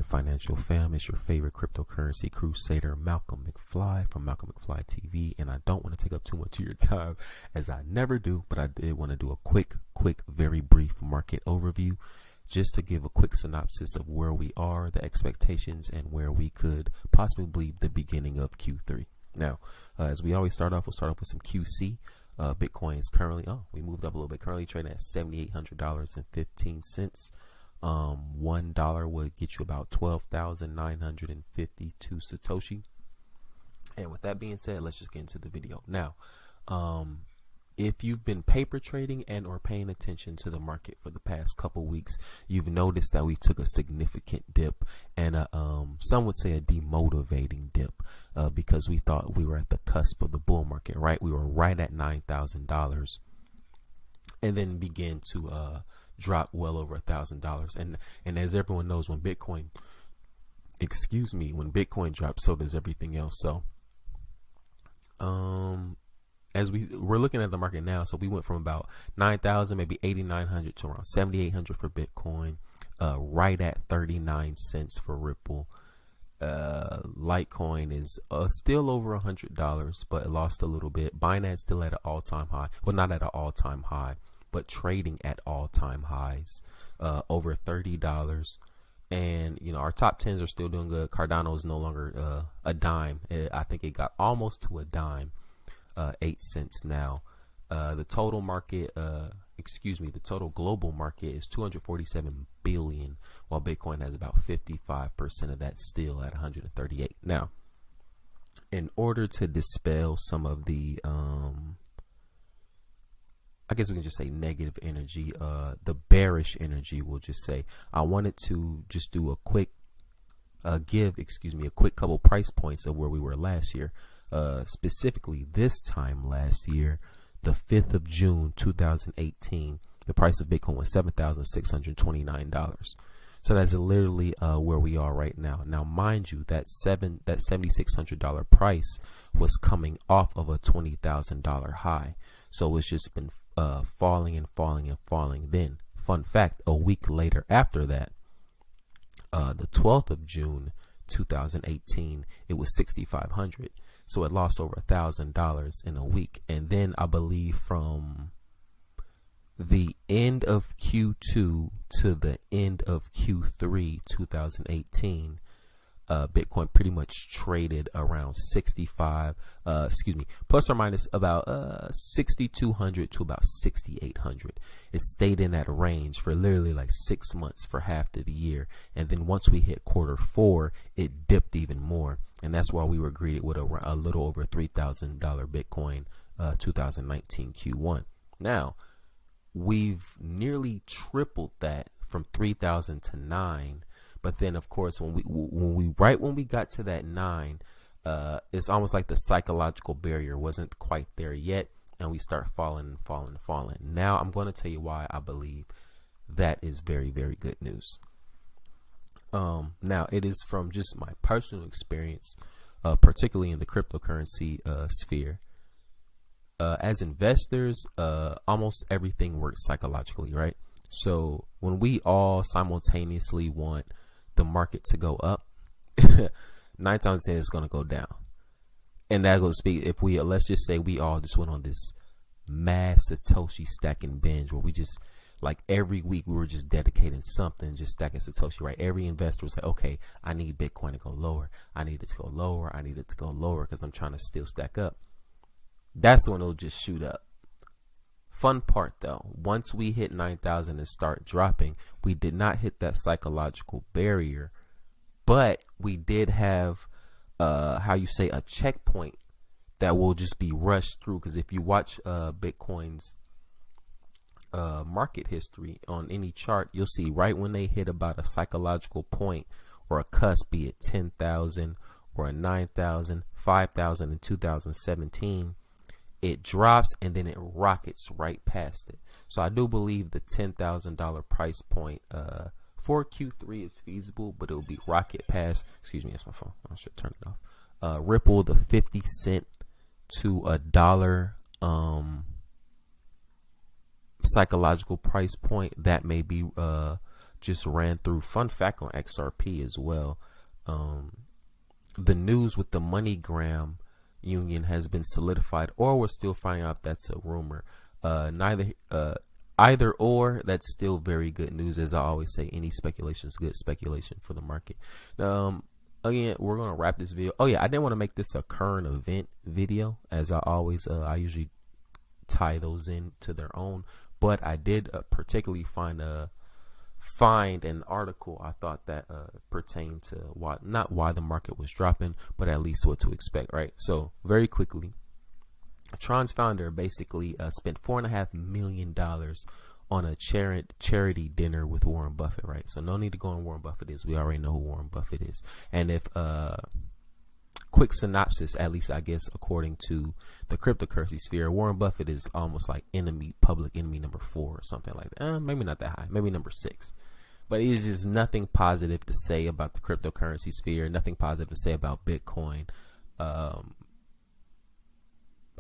good financial fam? It's your favorite cryptocurrency crusader, Malcolm McFly from Malcolm McFly TV. And I don't want to take up too much of your time, as I never do, but I did want to do a quick, very brief market overview, just to give a quick synopsis of where we are, the expectations, and where we could possibly be the beginning of Q3. Now, as we always start off, we'll start off with some QC. Bitcoin is currently, we moved up a little bit, currently trading at $7,800.15. $1 would get you about 12,952 Satoshi. And with that being said, let's just get into the video. Now, if you've been paper trading and or paying attention to the market for the past couple weeks, you've noticed that we took a significant dip, and some would say a demotivating dip, because we thought we were at the cusp of the bull market, right? We were right at $9,000 and then began to drop well over $1,000. And as everyone knows, when Bitcoin drops, so does everything else. So as we're looking at the market now, so we went from about 9,000, maybe 8,900 to around 7,800 for Bitcoin, right at 39 cents for Ripple. Litecoin is still over $100, but it lost a little bit. Binance still at an all-time high. Well, not at an all-time high, but trading at all-time highs, over $30. And, you know, our top 10s are still doing good. Cardano is no longer a dime. I think it got almost to a dime, 8 cents now. The total market, the total global market is 247 billion, while Bitcoin has about 55% of that, still at 138. Now, in order to dispel some of the, I guess we can just say negative energy, the bearish energy, we'll just say, I wanted to just do a quick, give a quick couple price points of where we were last year. Specifically this time last year, the 5th of June 2018, the price of Bitcoin was $7,629. So that's literally where we are right now. Now, mind you, that $7,600 price was coming off of a $20,000 high. So it's just been falling and falling and falling. Then, fun fact, a week later after that, the 12th of June 2018, it was $6,500. So it lost over $1,000 in a week. And then I believe from the end of Q2 to the end of Q3 2018, Bitcoin pretty much traded around plus or minus about 6,200 to about 6,800. It stayed in that range for literally like 6 months, for half of the year. And then once we hit Q4, it dipped even more. And that's why we were greeted with a little over $3,000 Bitcoin, 2019 Q1. Now, we've nearly tripled that from 3,000 to 9. But then, of course, when we got to that 9, it's almost like the psychological barrier wasn't quite there yet, and we start falling. Now, I'm going to tell you why I believe that is very, very good news. Now, it is from just my personal experience, particularly in the cryptocurrency sphere. As investors, almost everything works psychologically, right? So when we all simultaneously want the market to go up, 9 times out of 10 it's going to go down. And that goes speak if we, let's just say we all just went on this mass Satoshi stacking binge, where we just, like, every week we were just dedicating something, just stacking Satoshi, right? Every investor was like, okay, I need Bitcoin to go lower. I need it to go lower. I need it to go lower because I'm trying to still stack up. That's when it'll just shoot up. Fun part though, once we hit 9,000 and start dropping, we did not hit that psychological barrier, but we did have, a checkpoint that will just be rushed through. Because if you watch Bitcoin's market history on any chart, you'll see right when they hit about a psychological point or a cusp, be it 10,000 or a 9,000, 5,000 in 2017, it drops and then it rockets right past it. So I do believe the $10,000 price point for Q3 is feasible, but it will be rocket past. Excuse me, that's my phone. I should turn it off. Ripple, the 50 cent to a dollar psychological price point, that may be just ran through. Fun fact on XRP as well. The news with the MoneyGram union has been solidified, or we're still finding out if that's a rumor. Either or, that's still very good news. As I always say, any speculation is good speculation for the market. Again, we're gonna wrap this video. Oh yeah, I didn't want to make this a current event video, as I always I usually tie those in to their own, but I did particularly find an article I thought that pertained to not why the market was dropping, but at least what to expect, right? So very quickly, Tron's founder basically spent $4.5 million on a charity dinner with Warren Buffett, right? So no need to go on Warren Buffett is. We already know who Warren Buffett is. And if quick synopsis, at least I guess according to the cryptocurrency sphere, Warren Buffett is almost like public enemy number 4 or something like that. Maybe not that high, maybe number 6. But it's just nothing positive to say about the cryptocurrency sphere, nothing positive to say about Bitcoin.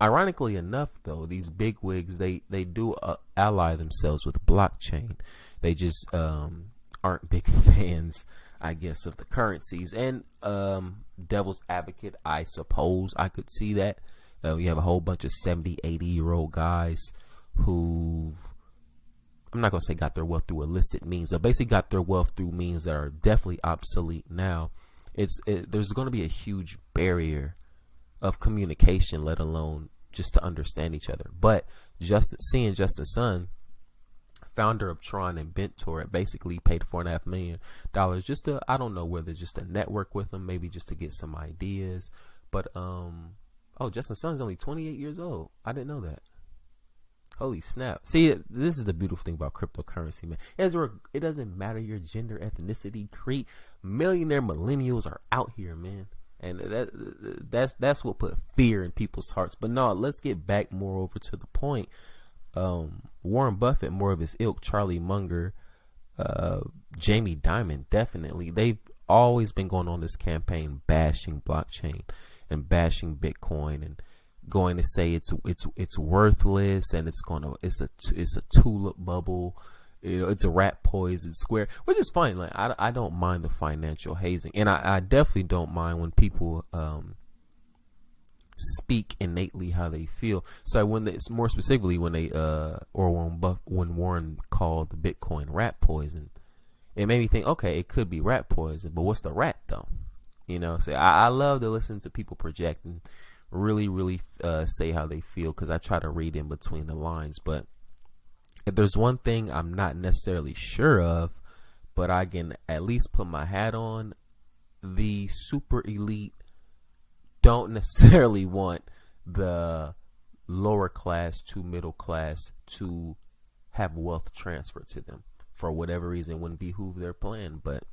Ironically enough, though, these bigwigs, they do ally themselves with blockchain. They just aren't big fans, I guess, of the currencies. And devil's advocate, I suppose I could see that. We have a whole bunch of 70, 80-year-old guys who've, I'm not going to say got their wealth through illicit means, but basically got their wealth through means that are definitely obsolete now. There's going to be a huge barrier of communication, let alone just to understand each other. But seeing Justin Sun, founder of Tron and BitTorrent, basically paid $4.5 million just to, I don't know whether just to network with them, maybe just to get some ideas. But Justin Sun's only 28 years old. I didn't know that. Holy snap. See, this is the beautiful thing about cryptocurrency, man. It doesn't matter your gender, ethnicity, creed. Millionaire millennials are out here, man. And that's what put fear in people's hearts. But no, let's get back more over to the point. Warren Buffett, more of his ilk, Charlie Munger, Jamie Dimon, definitely. They've always been going on this campaign bashing blockchain and bashing Bitcoin and going to say it's worthless and it's a tulip bubble. You know, it's a rat poison square, which is fine. Like I don't mind the financial hazing, and I definitely don't mind when people speak innately how they feel. So more specifically when when Warren called the Bitcoin rat poison, it made me think, okay, it could be rat poison, but what's the rat though? You know, so I love to listen to people project and really say how they feel, because I try to read in between the lines. But if there's one thing I'm not necessarily sure of, but I can at least put my hat on, the super elite don't necessarily want the lower class to middle class to have wealth transferred to them. For whatever reason, it wouldn't behoove their plan. But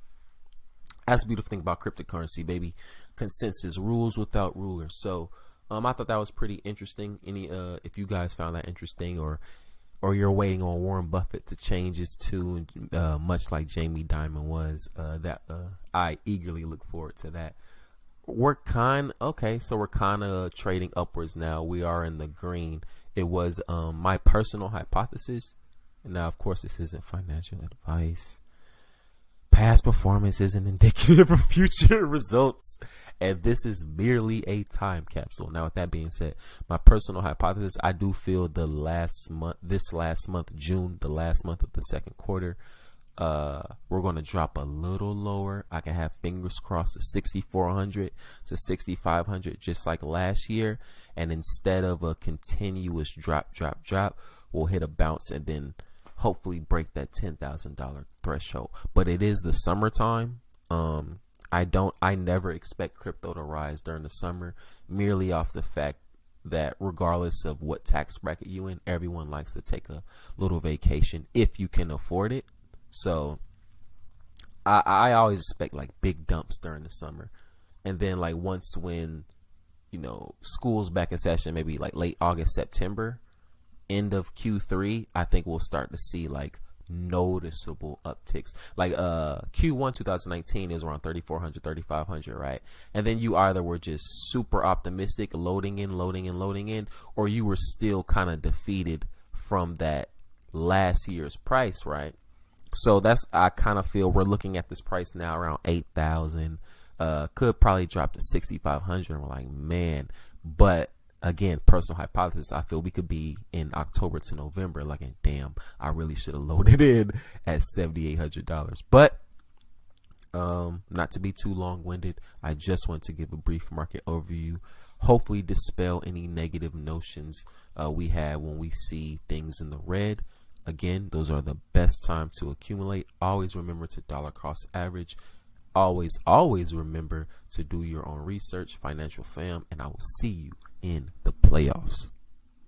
that's the beautiful thing about cryptocurrency, baby. Consensus, rules without rulers. So I thought that was pretty interesting. If you guys found that interesting, or you're waiting on Warren Buffett to change his tune, much like Jamie Dimon was, I eagerly look forward to that. We're kind of trading upwards now. We are in the green. It was my personal hypothesis. Now, of course, this isn't financial advice. Past performance isn't indicative of future results, and this is merely a time capsule. Now, with that being said, my personal hypothesis, I do feel this last month, June, the last month of the second quarter, we're going to drop a little lower. I can have fingers crossed to 6,400 to 6,500, just like last year. And instead of a continuous drop, we'll hit a bounce and then hopefully break that $10,000 threshold. But it is the summertime. I never expect crypto to rise during the summer, merely off the fact that regardless of what tax bracket you in, everyone likes to take a little vacation if you can afford it. So I always expect like big dumps during the summer. And then like once when, school's back in session, maybe like late August, September, end of Q3, I think we'll start to see like noticeable upticks. Like Q1 2019 is around 3,400, 3,500, right? And then you either were just super optimistic, loading in, or you were still kind of defeated from that last year's price, right? So that's, I kind of feel we're looking at this price now around 8,000. Could probably drop to 6,500. And we're like, man, but again, personal hypothesis, I feel we could be in October to November like, damn, I really should have loaded in at $7,800. But not to be too long-winded, I just want to give a brief market overview, hopefully dispel any negative notions we have when we see things in the red. Again, those are the best time to accumulate. Always remember to dollar cost average. Always remember to do your own research. Financial fam, and I will see you in the playoffs.